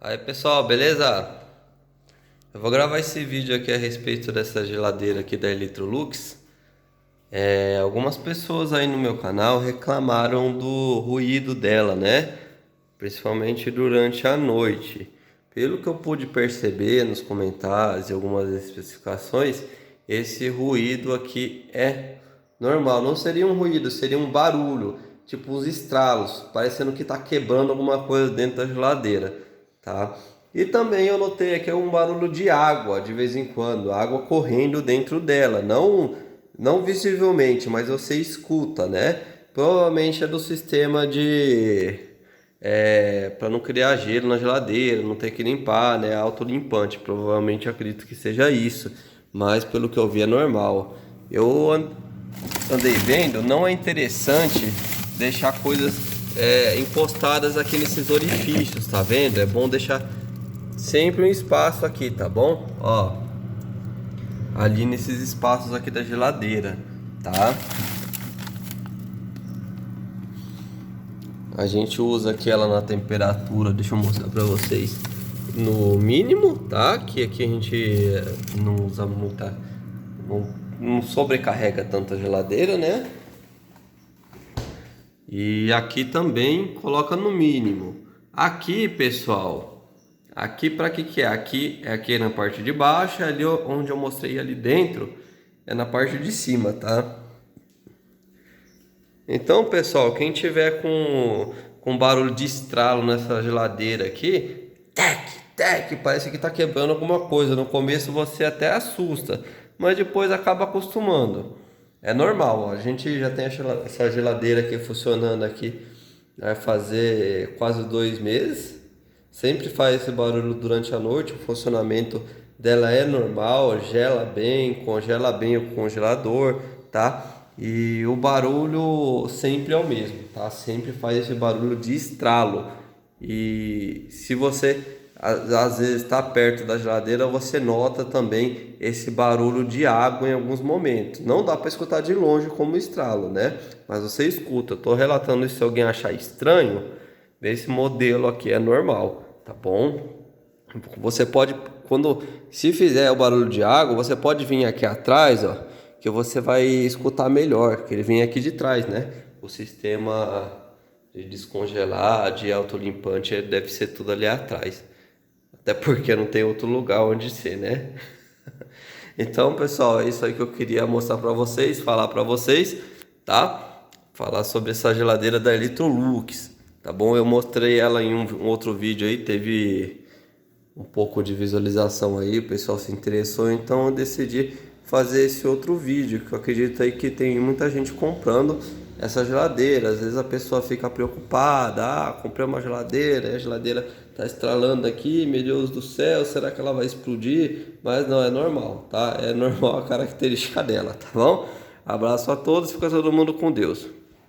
Aí pessoal, beleza? Eu vou gravar esse vídeo aqui a respeito dessa geladeira aqui da Electrolux. Algumas pessoas aí no meu canal reclamaram do ruído dela, né? Principalmente durante a noite. Pelo que eu pude perceber nos comentários e algumas especificações, esse ruído aqui é normal. Não seria um ruído, seria um barulho, tipo uns estralos, parecendo que está quebrando alguma coisa dentro da geladeira, tá? E também eu notei aqui um barulho de água de vez em quando, água correndo dentro dela, não visivelmente, mas você escuta, né? Provavelmente é do sistema de para não criar gelo na geladeira, não ter que limpar, né? Autolimpante, provavelmente acredito que seja isso, mas pelo que eu vi é normal. Andei vendo, não é interessante deixar coisas encostadas aqui nesses orifícios, tá vendo? É bom deixar sempre um espaço aqui, tá bom? Ó, ali nesses espaços aqui da geladeira, tá? A gente usa aqui ela na temperatura, deixa eu mostrar pra vocês, no mínimo, tá? Que aqui a gente não usa muita, não sobrecarrega tanta geladeira, né? E aqui também coloca no mínimo. Aqui, pessoal, aqui para que é? Aqui é aqui na parte de baixo, ali onde eu mostrei ali dentro é na parte de cima, tá? Então, pessoal, quem tiver com barulho de estralo nessa geladeira aqui, tec, parece que tá quebrando alguma coisa. No começo você até assusta, mas depois acaba acostumando. É normal, a gente já tem essa geladeira aqui funcionando aqui, vai fazer quase 2 meses. Sempre faz esse barulho durante a noite, o funcionamento dela é normal, gela bem, congela bem o congelador, tá? E o barulho sempre é o mesmo, tá? Sempre faz esse barulho de estralo. E se você às vezes está perto da geladeira, você nota também esse barulho de água em alguns momentos. Não dá para escutar de longe como estralo, né? Mas você escuta. Estou relatando isso, se alguém achar estranho, esse modelo aqui é normal, tá bom? Você pode, se fizer o barulho de água, você pode vir aqui atrás, ó, que você vai escutar melhor, que ele vem aqui de trás, né? O sistema de descongelar, de autolimpante, deve ser tudo ali atrás. Até porque não tem outro lugar onde ser, né? Então, pessoal, é isso aí que eu queria mostrar pra vocês, falar pra vocês, tá? Falar sobre essa geladeira da Electrolux, tá bom? Eu mostrei ela em um outro vídeo aí, teve um pouco de visualização aí, o pessoal se interessou, então eu decidi fazer esse outro vídeo, que eu acredito aí que tem muita gente comprando essa geladeira. Às vezes a pessoa fica preocupada, comprei uma geladeira, a geladeira tá estralando aqui, meu Deus do céu, será que ela vai explodir? Mas não, é normal, tá? É normal a característica dela, tá bom? Abraço a todos, fica todo mundo com Deus.